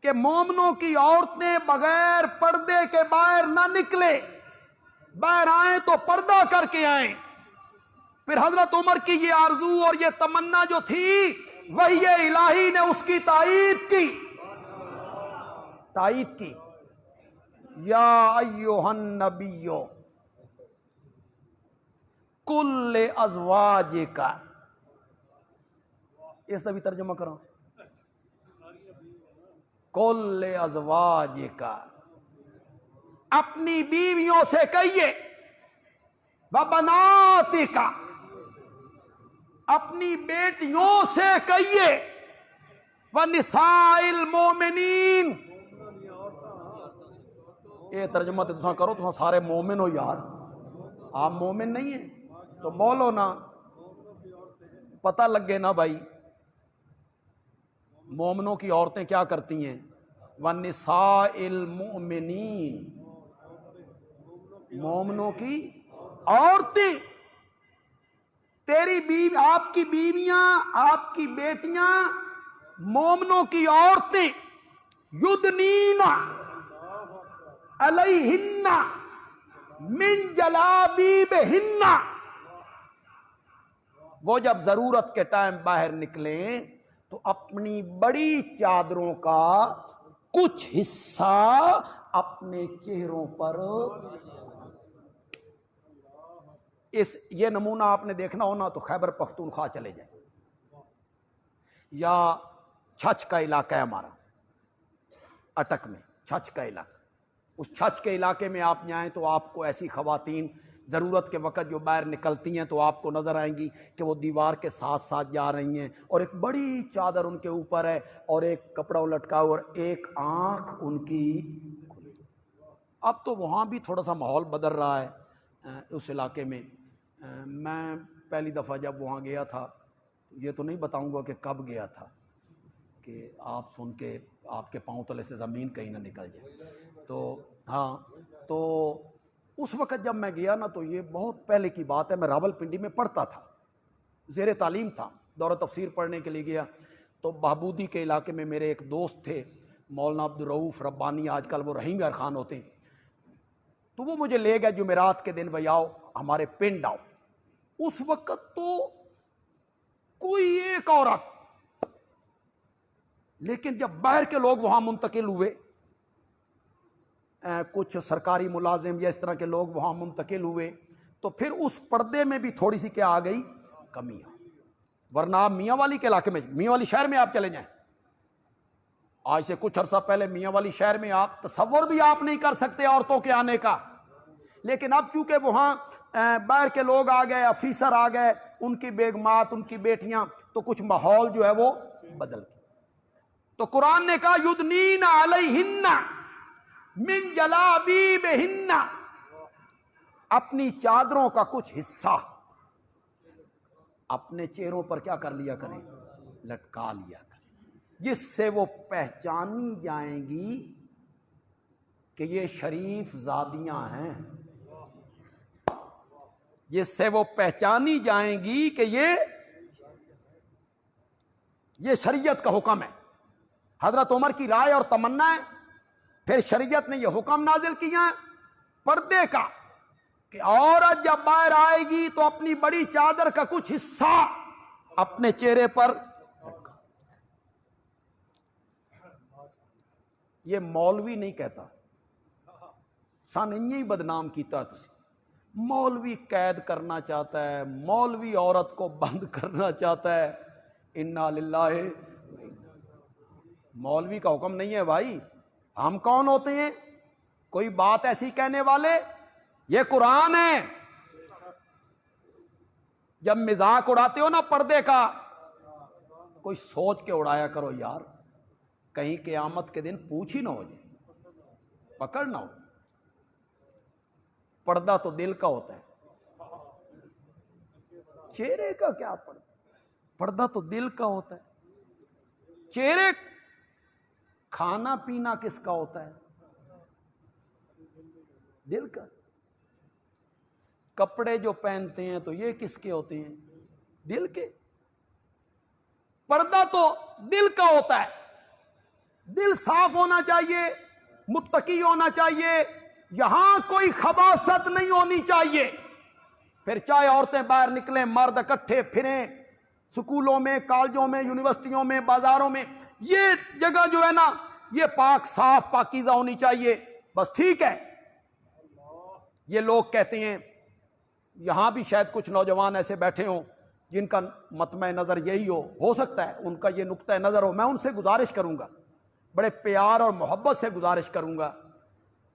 کہ مومنوں کی عورتیں بغیر پردے کے باہر نہ نکلے، باہر آئیں تو پردہ کر کے آئیں. پھر حضرت عمر کی یہ آرزو اور یہ تمنا جو تھی، وہی الہی نے اس کی تائید کی. یا ایھا النبی قل لازواجک، اس کا بھی ترجمہ کرو. قل لازواجک، اپنی بیویوں سے کہیے، وبناتک، اپنی بیٹیوں سے کہیے، وَنِسَاءِ الْمُؤْمِنِينَ. یہ ترجمہ تو تساں کرو، تساں سارے مومن ہو یار، آپ مومن نہیں ہیں تو بولو نا، پتہ لگے نا بھائی مومنوں کی عورتیں کیا کرتی ہیں. وَنِسَاءِ الْمُؤْمِنِينَ، مومنوں کی عورتیں، تیری بیوی، آپ کی بیویاں، آپ کی بیٹیاں، مومنوں کی عورتیں، یدنین علیہن من جلابیبہن، وہ جب ضرورت کے ٹائم باہر نکلیں تو اپنی بڑی چادروں کا کچھ حصہ اپنے چہروں پر. یہ نمونہ آپ نے دیکھنا ہونا تو خیبر پختونخوا چلے جائیں یا چھچ کا علاقہ ہے ہمارا، اٹک میں چھچ کا علاقہ، اس چھچ کے علاقے میں آپ جائیں تو آپ کو ایسی خواتین ضرورت کے وقت جو باہر نکلتی ہیں تو آپ کو نظر آئیں گی کہ وہ دیوار کے ساتھ ساتھ جا رہی ہیں اور ایک بڑی چادر ان کے اوپر ہے اور ایک کپڑا لٹکا اور ایک آنکھ ان کی. اب تو وہاں بھی تھوڑا سا ماحول بدل رہا ہے اس علاقے میں. میں پہلی دفعہ جب وہاں گیا تھا، یہ تو نہیں بتاؤں گا کہ کب گیا تھا کہ آپ سن کے آپ کے پاؤں تلے سے زمین کہیں نہ نکل جائے. تو ہاں، تو اس وقت جب میں گیا نا تو یہ بہت پہلے کی بات ہے، میں راول پنڈی میں پڑھتا تھا، زیر تعلیم تھا، دورہ تفسیر پڑھنے کے لیے گیا تو بہبودی کے علاقے میں میرے ایک دوست تھے مولانا عبدالرؤوف ربانی، آج کل وہ رحیم یار خان ہوتے ہیں، تو وہ مجھے لے گئے جمعرات کے دن، بھائی آؤ ہمارے پنڈ آؤ. اس وقت تو کوئی ایک عورت، لیکن جب باہر کے لوگ وہاں منتقل ہوئے، کچھ سرکاری ملازم یا اس طرح کے لوگ وہاں منتقل ہوئے تو پھر اس پردے میں بھی تھوڑی سی کیا آ گئی، کمی. ورنہ آپ میاں والی کے علاقے میں، میاں والی شہر میں آپ چلے جائیں، آج سے کچھ عرصہ پہلے میاں والی شہر میں آپ تصور بھی آپ نہیں کر سکتے عورتوں کے آنے کا. لیکن اب چونکہ وہاں باہر کے لوگ آ گئے، افیسر آ گئے، ان کی بیگمات، ان کی بیٹیاں، تو کچھ ماحول جو ہے وہ بدل گیا. تو قرآن نے کہا یدنین علیہن من جلابیبہن، اپنی چادروں کا کچھ حصہ اپنے چہروں پر کیا کر لیا کریں، لٹکا لیا کریں، جس سے وہ پہچانی جائیں گی کہ یہ شریف زادیاں ہیں، جس سے وہ پہچانی جائیں گی کہ یہ شریعت کا حکم ہے. حضرت عمر کی رائے اور تمنا ہے، پھر شریعت نے یہ حکم نازل کیا پردے کا کہ عورت جب باہر آئے گی تو اپنی بڑی چادر کا کچھ حصہ اپنے چہرے پر. یہ مولوی نہیں کہتا، سن ہی بدنام کیتا تسی. مولوی قید کرنا چاہتا ہے، مولوی عورت کو بند کرنا چاہتا ہے. انا للہ، مولوی کا حکم نہیں ہے بھائی. ہم کون ہوتے ہیں کوئی بات ایسی کہنے والے؟ یہ قرآن ہے. جب مذاق اڑاتے ہو نا پردے کا، کوئی سوچ کے اڑایا کرو یار، کہیں قیامت کے دن پوچھ ہی نہ ہو جائے، پکڑ نہ ہو. پردہ تو دل کا ہوتا ہے، چہرے کا کیا پردہ؟ پردہ تو دل کا ہوتا ہے. چہرے، کھانا پینا کس کا ہوتا ہے؟ دل کا. کپڑے جو پہنتے ہیں تو یہ کس کے ہوتے ہیں؟ دل کے. پردہ تو دل کا ہوتا ہے. دل صاف ہونا چاہیے، متقی ہونا چاہیے، یہاں کوئی خباثت نہیں ہونی چاہیے. پھر چاہے عورتیں باہر نکلیں، مرد اکٹھے پھریں، سکولوں میں، کالجوں میں، یونیورسٹیوں میں، بازاروں میں، یہ جگہ جو ہے نا یہ پاک صاف پاکیزہ ہونی چاہیے. بس ٹھیک ہے. یہ لوگ کہتے ہیں، یہاں بھی شاید کچھ نوجوان ایسے بیٹھے ہوں جن کا مطمع نظر یہی ہو سکتا ہے ان کا یہ نقطہ نظر ہو. میں ان سے گزارش کروں گا، بڑے پیار اور محبت سے گزارش کروں گا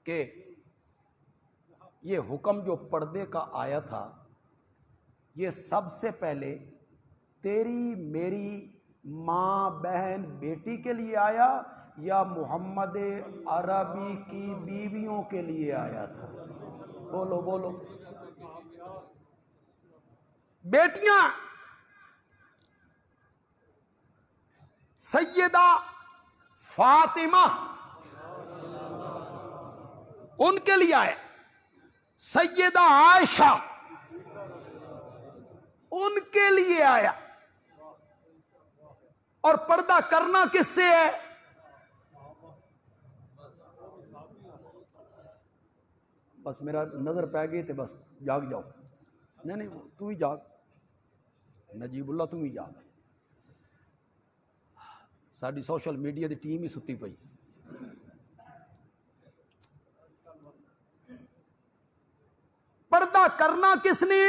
کہ یہ حکم جو پردے کا آیا تھا، یہ سب سے پہلے تیری میری ماں بہن بیٹی کے لیے آیا یا محمد عربی کی بیویوں کے لیے آیا تھا؟ بولو بولو۔ بیٹیاں سیدہ فاطمہ ان کے لیے آیا، سیدہ عائشہ ان کے لیے آیا، اور پردہ کرنا کس سے ہے؟ بس میرا نظر پہ گئی تھے، بس جاگ جاؤ۔ نہیں تو ہی جاگ، نجیب اللہ تم ہی جاگ، ساری سوشل میڈیا دی ٹیم ہی ستی پئی۔ پردہ کرنا کس نے؟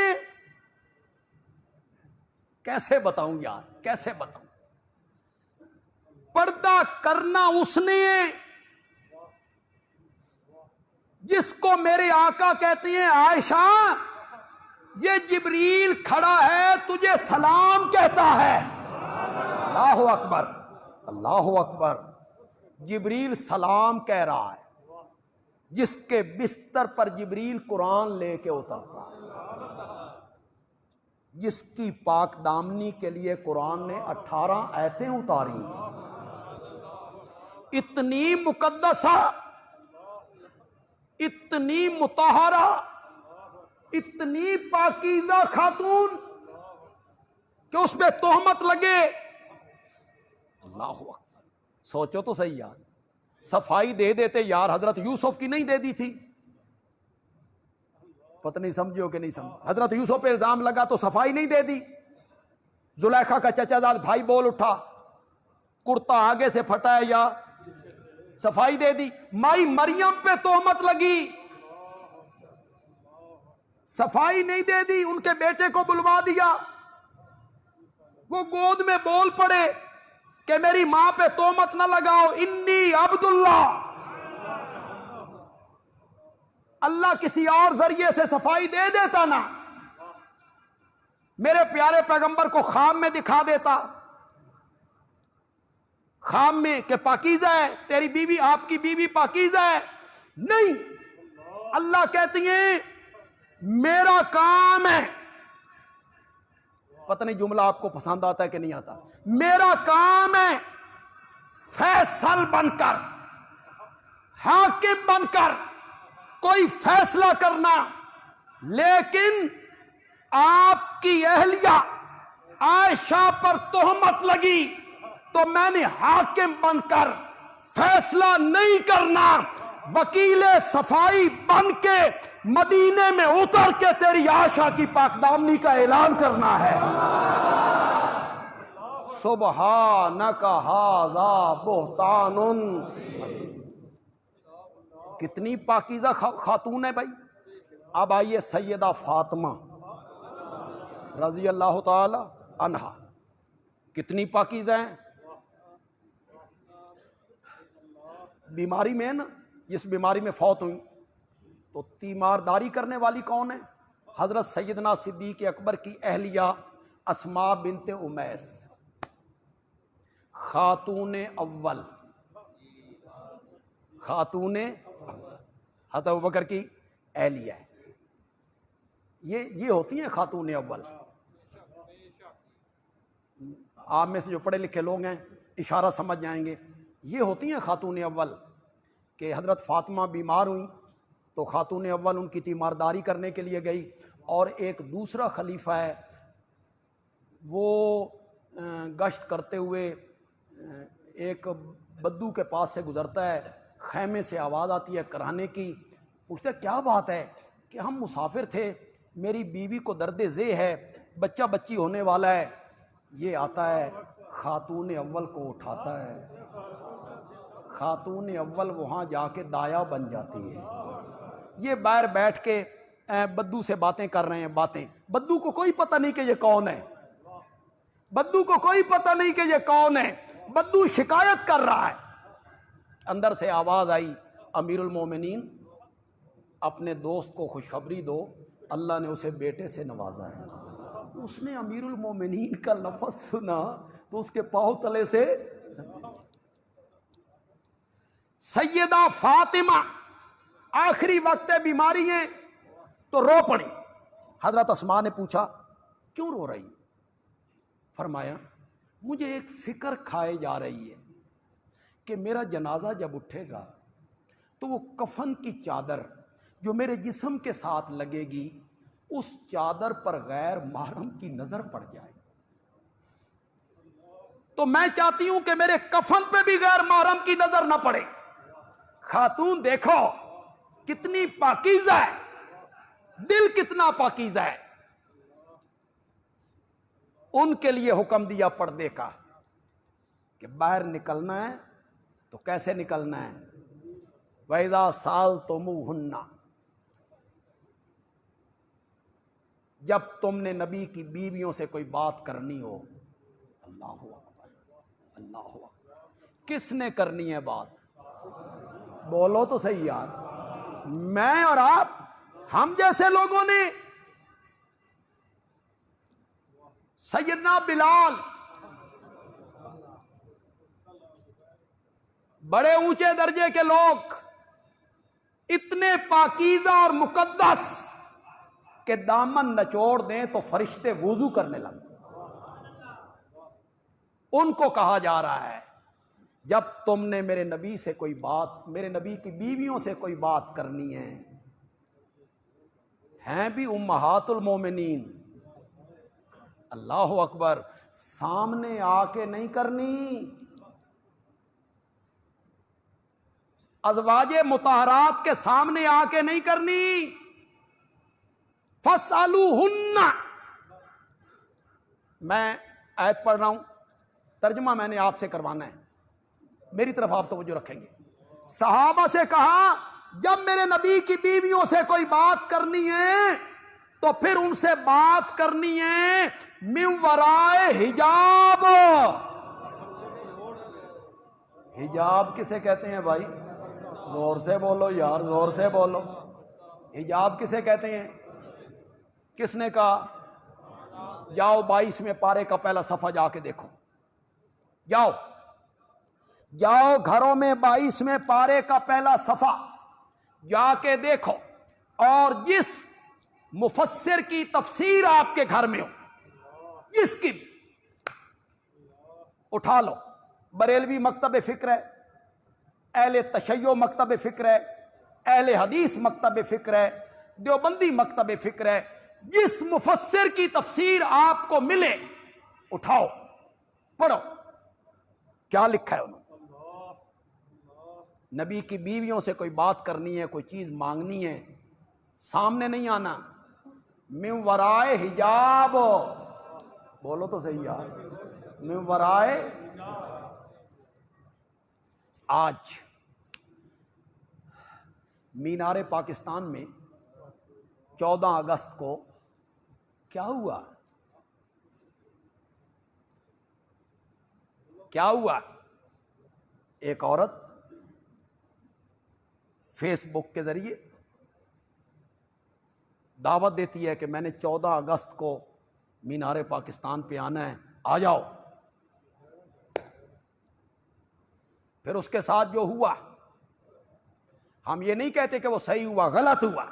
کیسے بتاؤں یار، کیسے بتاؤں؟ پردہ کرنا اس نے جس کو میرے آقا کہتے ہیں عائشہ یہ جبریل کھڑا ہے تجھے سلام کہتا ہے۔ اللہ اکبر، اللہ اکبر، جبریل سلام کہہ رہا ہے جس کے بستر پر جبریل قرآن لے کے اترتا ہے، جس کی پاک دامنی کے لیے قرآن نے 18 آیتیں اتاری ہیں، اتنی مقدسہ، اتنی مطہرہ، اتنی پاکیزہ خاتون کہ اس پہ تہمت لگے۔ اللہ اکبر، سوچو تو صحیح یار، صفائی دے دیتے یار، حضرت یوسف کی نہیں دے دی تھی؟ پتہ نہیں سمجھو کہ نہیں سمجھو، حضرت یوسف پہ الزام لگا تو صفائی نہیں دے دی؟ زلیخا کا چچا زاد بھائی بول اٹھا، کرتا آگے سے پھٹا ہے یا صفائی دے دی؟ مائی مریم پہ تہمت لگی، صفائی نہیں دے دی، ان کے بیٹے کو بلوا دیا، وہ گود میں بول پڑے کہ میری ماں پہ تہمت نہ لگاؤ، انی عبداللہ۔ اللہ کسی اور ذریعے سے صفائی دے دیتا نا، میرے پیارے پیغمبر کو خواب میں دکھا دیتا، خواب میں کہ پاکیزہ ہے تیری بیوی، آپ کی بیوی پاکیزہ ہے۔ نہیں، اللہ کہتی ہیں میرا کام ہے، پتہ نہیں جملہ آپ کو پسند آتا ہے کہ نہیں آتا، میرا کام ہے فیصل بن کر، حاکم بن کر کوئی فیصلہ کرنا، لیکن آپ کی اہلیہ عائشہ پر تہمت لگی تو میں نے حاکم بن کر فیصلہ نہیں کرنا، وکیل صفائی بن کے مدینے میں اتر کے تیری عائشہ کی پاک دامنی کا اعلان کرنا ہے۔ سبحانک ھذا بہتان، کتنی پاکیزہ خاتون ہے بھائی۔ اب آئیے سیدہ فاطمہ رضی اللہ تعالی عنہا، کتنی پاکیزہ ہیں۔ بیماری میں نا، جس بیماری میں فوت ہوئی تو تیمارداری کرنے والی کون ہے؟ حضرت سیدنا صدیق اکبر کی اہلیہ اسماء بنت امیس، خاتون اول، خاتون اول، حضرت ابوبکر کی اہلیہ ہے۔ یہ ہوتی ہیں خاتون اول۔ آپ میں سے جو پڑھے لکھے لوگ ہیں اشارہ سمجھ جائیں گے، یہ ہوتی ہیں خاتون اول، کہ حضرت فاطمہ بیمار ہوئیں تو خاتون اول ان کی تیمارداری کرنے کے لیے گئی، اور ایک دوسرا خلیفہ ہے وہ گشت کرتے ہوئے ایک بدو کے پاس سے گزرتا ہے، خیمے سے آواز آتی ہے کرانے کی، پوچھتا ہے کیا بات ہے؟ کہ ہم مسافر تھے، میری بیوی کو درد ذیل ہے، بچہ بچی ہونے والا ہے۔ یہ آتا ہے خاتون اول کو اٹھاتا ہے، خاتون اول وہاں جا کے دایا بن جاتی ہے۔ یہ باہر بیٹھ کے بدو سے باتیں کر رہے ہیں، باتیں، بدو کو کوئی پتہ نہیں کہ یہ کون ہے، بدو کو کوئی پتہ نہیں کہ یہ کون ہے، بدو شکایت کر رہا ہے۔ اندر سے آواز آئی، امیر المومنین اپنے دوست کو خوشخبری دو، اللہ نے اسے بیٹے سے نوازا ہے۔ اس نے امیر المومنین کا لفظ سنا تو اس کے پاؤں تلے سے سیدہ فاطمہ آخری وقت بیماری ہے تو رو پڑی. حضرت اسماء نے پوچھا کیوں رو رہی؟ فرمایا مجھے ایک فکر کھائے جا رہی ہے کہ میرا جنازہ جب اٹھے گا تو وہ کفن کی چادر جو میرے جسم کے ساتھ لگے گی اس چادر پر غیر محرم کی نظر پڑ جائے، تو میں چاہتی ہوں کہ میرے کفن پہ بھی غیر محرم کی نظر نہ پڑے. خاتون دیکھو کتنی پاکیزہ ہے، دل کتنا پاکیزہ ہے. ان کے لیے حکم دیا پردے کا کہ باہر نکلنا ہے تو کیسے نکلنا ہے؟ وَإِذَا سَأَلْتُمُوهُنَّ، جب تم نے نبی کی بیویوں سے کوئی بات کرنی ہو. اللہ اکبر، اللہ اکبر. کس نے کرنی ہے بات؟ بولو تو صحیح یار. میں اور آپ، ہم جیسے لوگوں نے. سیدنا بلال بڑے اونچے درجے کے لوگ، اتنے پاکیزہ اور مقدس کہ دامن نچوڑ دیں تو فرشتے وضو کرنے لگے. ان کو کہا جا رہا ہے جب تم نے میرے نبی سے کوئی بات، میرے نبی کی بیویوں سے کوئی بات کرنی ہے، ہیں بھی امہات المومنین، اللہ اکبر، سامنے آ کے نہیں کرنی. ازواج مطہرات کے سامنے آ کے نہیں کرنی. فَاسْأَلُوهُنَّ، میں آیت پڑھ رہا ہوں، ترجمہ میں نے آپ سے کروانا ہے، میری طرف آپ توجہ رکھیں گے. صحابہ سے کہا جب میرے نبی کی بیویوں سے کوئی بات کرنی ہے تو پھر ان سے بات کرنی ہے من ورائے حجاب. حجاب کسے کہتے ہیں بھائی؟ زور سے بولو یار، زور سے بولو. حجاب کسے کہتے ہیں؟ کس نے کہا؟ جاؤ 22ویں پارے کا پہلا صفحہ جا کے دیکھو. جاؤ جاؤ گھروں میں 22ویں پارے کا پہلا صفحہ جا کے دیکھو، اور جس مفسر کی تفسیر آپ کے گھر میں ہو، جس کی اٹھا لو. بریلوی مکتب فکر ہے، اہل تشیع مکتب فکر ہے، اہل حدیث مکتب فکر ہے، دیوبندی مکتب فکر ہے. جس مفسر کی تفسیر آپ کو ملے اٹھاؤ پڑھو کیا لکھا ہے انہوں نے. نبی کی بیویوں سے کوئی بات کرنی ہے، کوئی چیز مانگنی ہے، سامنے نہیں آنا، من ورائے حجاب. بولو تو صحیح یار، من ورائے. آج مینار پاکستان میں 14 اگست کو کیا ہوا؟ کیا ہوا؟ ایک عورت فیس بک کے ذریعے دعوت دیتی ہے کہ میں نے 14 اگست کو مینار پاکستان پہ آنا ہے، آ جاؤ. پھر اس کے ساتھ جو ہوا، ہم یہ نہیں کہتے کہ وہ صحیح ہوا، غلط ہوا.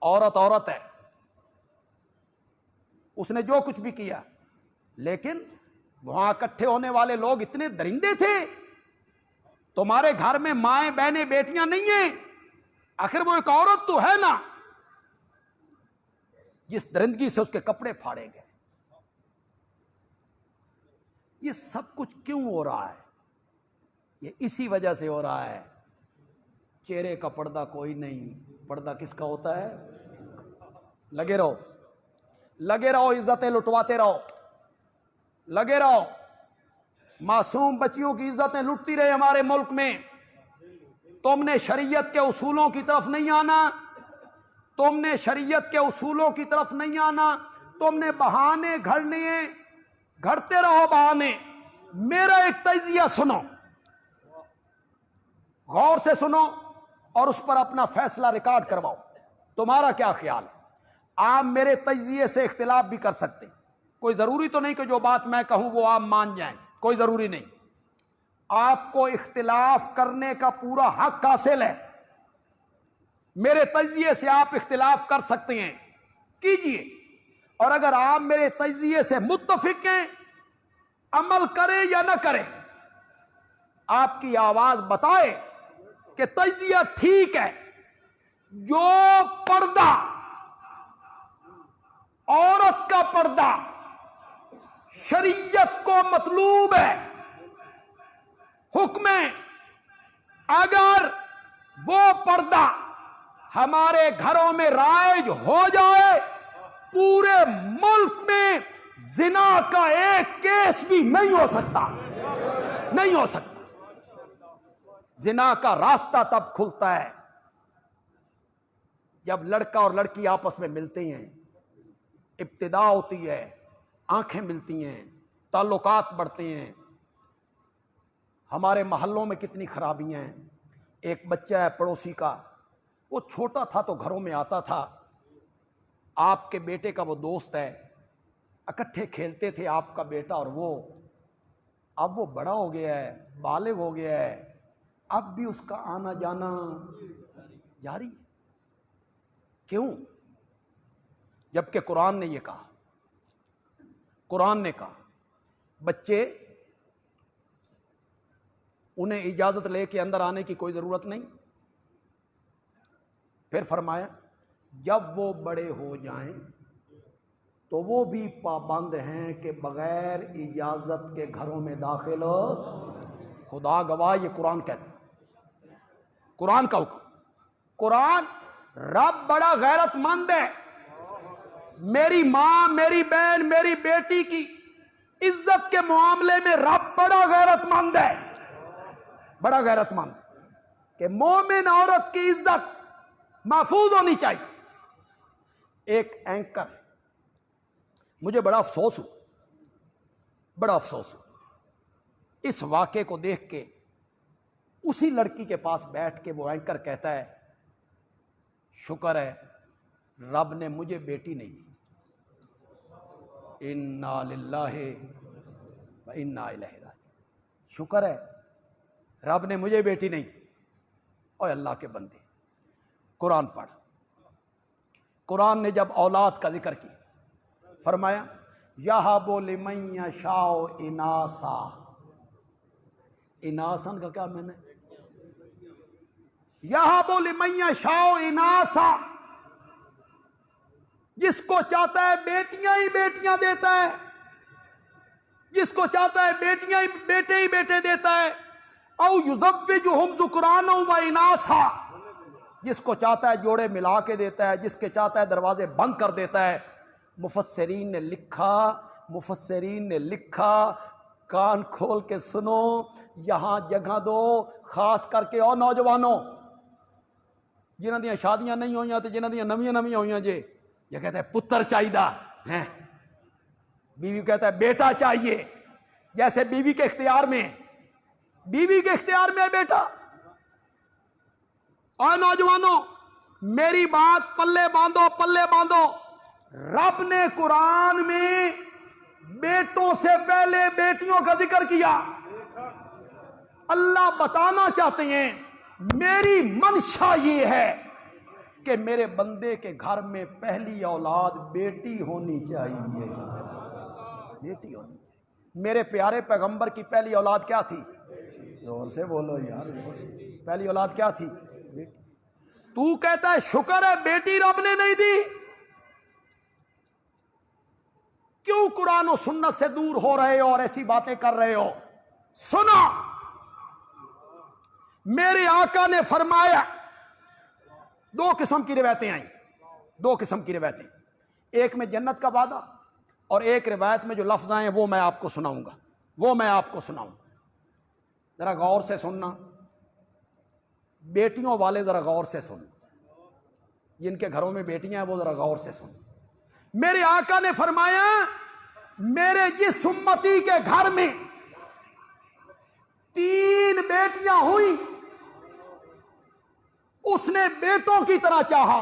عورت عورت ہے، اس نے جو کچھ بھی کیا، لیکن وہاں اکٹھے ہونے والے لوگ اتنے درندے تھے. تمہارے گھر میں مائیں بہنیں بیٹیاں نہیں ہیں، آخر وہ ایک عورت تو ہے نا. جس درندگی سے اس کے کپڑے پھاڑے گئے. یہ سب کچھ کیوں ہو رہا ہے؟ یہ اسی وجہ سے ہو رہا ہے. چہرے کا پردہ کوئی نہیں، پردہ کس کا ہوتا ہے؟ لگے رہو، لگے رہو، عزتیں لٹواتے رہو، لگے رہو. معصوم بچیوں کی عزتیں لٹتی رہے ہمارے ملک میں. تم نے شریعت کے اصولوں کی طرف نہیں آنا، تم نے شریعت کے اصولوں کی طرف نہیں آنا، تم نے بہانے گھڑنے ہیں، گھڑتے رہو بہانے. میرا ایک تجزیہ سنو، غور سے سنو اور اس پر اپنا فیصلہ ریکارڈ کرواؤ. تمہارا کیا خیال ہے؟ آپ میرے تجزیے سے اختلاف بھی کر سکتے ہیں، کوئی ضروری تو نہیں کہ جو بات میں کہوں وہ آپ مان جائیں، کوئی ضروری نہیں، آپ کو اختلاف کرنے کا پورا حق حاصل ہے، میرے تجزیے سے آپ اختلاف کر سکتے ہیں، کیجئے، اور اگر آپ میرے تجزیے سے متفق ہیں، عمل کریں یا نہ کریں، آپ کی آواز بتائے کہ تجزیہ ٹھیک ہے، جو پردہ، عورت کا پردہ شریعت کو مطلوب ہے، حکم ہے، اگر وہ پردہ ہمارے گھروں میں رائج ہو جائے، پورے ملک میں زنا کا ایک کیس بھی نہیں ہو سکتا، نہیں ہو سکتا۔ زنا کا راستہ تب کھلتا ہے جب لڑکا اور لڑکی آپس میں ملتے ہیں، ابتدا ہوتی ہے، آنکھیں ملتی ہیں، تعلقات بڑھتے ہیں۔ ہمارے محلوں میں کتنی خرابیاں ہیں۔ ایک بچہ ہے پڑوسی کا، وہ چھوٹا تھا تو گھروں میں آتا تھا، آپ کے بیٹے کا وہ دوست ہے، اکٹھے کھیلتے تھے آپ کا بیٹا اور وہ، اب وہ بڑا ہو گیا ہے، بالغ ہو گیا ہے، اب بھی اس کا آنا جانا جاری ہے۔ کیوں؟ جبکہ قرآن نے یہ کہا، قرآن نے کہا بچے انہیں اجازت لے کے اندر آنے کی کوئی ضرورت نہیں، پھر فرمایا جب وہ بڑے ہو جائیں تو وہ بھی پابند ہیں کہ بغیر اجازت کے گھروں میں داخل ہو۔ خدا گواہ یہ قرآن کہتا ہے، قرآن کا حکم۔ قرآن، رب بڑا غیرت مند ہے، میری ماں، میری بہن، میری بیٹی کی عزت کے معاملے میں رب بڑا غیرت مند ہے، بڑا غیرت مند، کہ مومن عورت کی عزت محفوظ ہونی چاہیے۔ ایک اینکر، مجھے بڑا افسوس ہو، بڑا افسوس ہو اس واقعے کو دیکھ کے، اسی لڑکی کے پاس بیٹھ کے وہ اینکر کہتا ہے شکر ہے رب نے مجھے بیٹی نہیں دی، انا للہ و انا الیہ راجعون، شکر ہے رب نے مجھے بیٹی نہیں دی۔ اور اللہ کے بندے، قرآن پڑھ، قرآن نے جب اولاد کا ذکر کیا فرمایا یہب لمن یشاء اناسا، اناسن کا کیا میں نے، یہب لمن یشاء اناسا، جس کو چاہتا ہے بیٹیاں ہی بیٹیاں دیتا ہے، جس کو چاہتا ہے بیٹیاں ہی بیٹے دیتا ہے، او یزوجہم ذکرانا و اناسا، جس کو چاہتا ہے جوڑے ملا کے دیتا ہے، جس کے چاہتا ہے دروازے بند کر دیتا ہے۔ مفسرین نے لکھا، کان کھول کے سنو، یہاں جگہ دو، خاص کر کے اور نوجوانوں جنہاں دیاں شادیاں نہیں ہوئیاں تے جنہاں دیاں نویاں ہوئیاں جے، یہ کہتا ہے پتر چاہیدہ ہے، بیوی کہتا ہے بیٹا چاہیے، جیسے بیوی کے اختیار میں ہے بیٹا۔ اور نوجوانوں میری بات پلے باندھو، رب نے قرآن میں بیٹوں سے پہلے بیٹیوں کا ذکر کیا۔ اللہ بتانا چاہتے ہیں میری منشا یہ ہے کہ میرے بندے کے گھر میں پہلی اولاد بیٹی ہونی چاہیے، بیٹی ہونی چاہیے۔ میرے پیارے پیغمبر کی پہلی اولاد کیا تھی؟ زور سے بولو یار، زور سے، پہلی اولاد کیا تھی؟ بیٹی۔ تو کہتا ہے شکر ہے بیٹی رب نے نہیں دی، کیوں قرآن و سنت سے دور ہو رہے ہو اور ایسی باتیں کر رہے ہو؟ سنا، میرے آقا نے فرمایا، دو قسم کی روایتیں آئیں، دو قسم کی روایتیں، ایک میں جنت کا وعدہ اور ایک روایت میں جو لفظ آئے ہیں وہ میں آپ کو سناؤں گا، ذرا غور سے سننا، بیٹیوں والے ذرا غور سے سننا، جن کے گھروں میں بیٹیاں ہیں وہ ذرا غور سے سننا۔ میرے آقا نے فرمایا میرے جس امتی کے گھر میں 3 بیٹیاں ہوئیں اس نے بیٹوں کی طرح چاہا،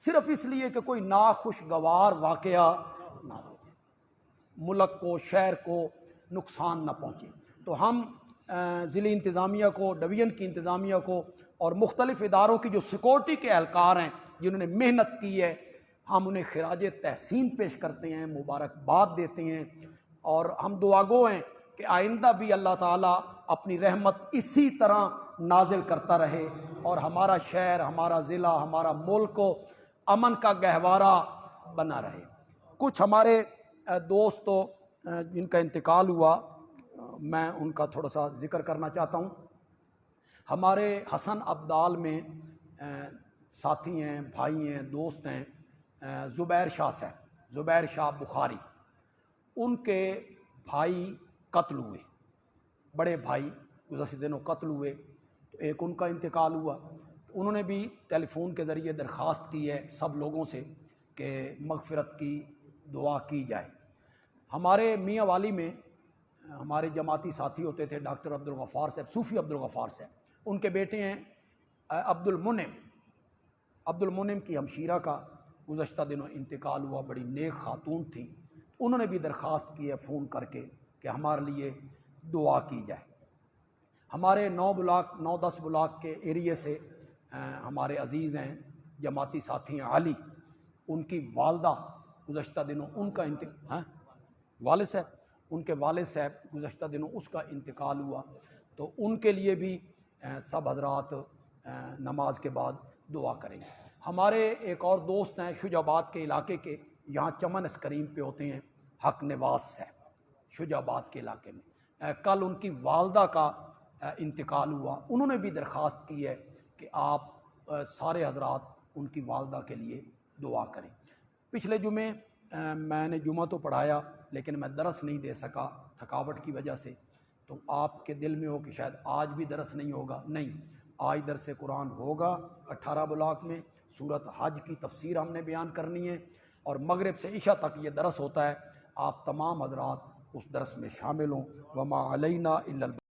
صرف اس لیے کہ کوئی ناخوشگوار واقعہ نہ ہو جائے، ملک کو شہر کو نقصان نہ پہنچے۔ تو ہم ضلعی انتظامیہ کو، ڈویژن کی انتظامیہ کو اور مختلف اداروں کی جو سیکورٹی کے اہلکار ہیں جنہوں نے محنت کی ہے، ہم انہیں خراج تحسین پیش کرتے ہیں، مبارکباد دیتے ہیں، اور ہم دعا گو ہیں کہ آئندہ بھی اللہ تعالیٰ اپنی رحمت اسی طرح نازل کرتا رہے اور ہمارا شہر، ہمارا ضلع، ہمارا ملک کو امن کا گہوارہ بنا رہے۔ کچھ ہمارے دوست جن کا انتقال ہوا، میں ان کا تھوڑا سا ذکر کرنا چاہتا ہوں۔ ہمارے حسن ابدال میں ساتھی ہیں، بھائی ہیں، دوست ہیں، زبیر شاہ صاحب، زبیر شاہ بخاری، ان کے بھائی قتل ہوئے، بڑے بھائی گزشتہ دنوں قتل ہوئے، تو ایک ان کا انتقال ہوا۔ انہوں نے بھی ٹیلی فون کے ذریعے درخواست کی ہے سب لوگوں سے کہ مغفرت کی دعا کی جائے۔ ہمارے میاں والی میں ہمارے جماعتی ساتھی ہوتے تھے ڈاکٹر عبدالغفار صاحب، صوفی عبدالغفار صاحب، ان کے بیٹے ہیں عبد المنعم کی ہمشیرہ کا گزشتہ دنوں انتقال ہوا، بڑی نیک خاتون تھی۔ انہوں نے بھی درخواست کی ہے فون کر کے کہ ہمارے لیے دعا کی جائے۔ ہمارے 9-10 بلاک کے ایریے سے ہمارے عزیز ہیں، جماعتی ساتھی ہیں علی، ان کی والدہ گزشتہ دنوں ان کا والد صاحب گزشتہ دنوں اس کا انتقال ہوا، تو ان کے لیے بھی سب حضرات نماز کے بعد دعا کریں گے۔ ہمارے ایک اور دوست ہیں شجاع آباد کے علاقے کے، یہاں چمن اسکریم پہ ہوتے ہیں، حق نواز صاحب، شجاع آباد کے علاقے میں، کل ان کی والدہ کا انتقال ہوا۔ انہوں نے بھی درخواست کی ہے کہ آپ سارے حضرات ان کی والدہ کے لیے دعا کریں۔ پچھلے جمعے میں نے جمعہ تو پڑھایا لیکن میں درس نہیں دے سکا تھکاوٹ کی وجہ سے، تو آپ کے دل میں ہو کہ شاید آج بھی درس نہیں ہوگا، نہیں، آج درس قرآن ہوگا 18 بلاک میں۔ سورۃ حج کی تفسیر ہم نے بیان کرنی ہے اور مغرب سے عشاء تک یہ درس ہوتا ہے۔ آپ تمام حضرات اس درس میں شامل ہوں۔ وما علینا الا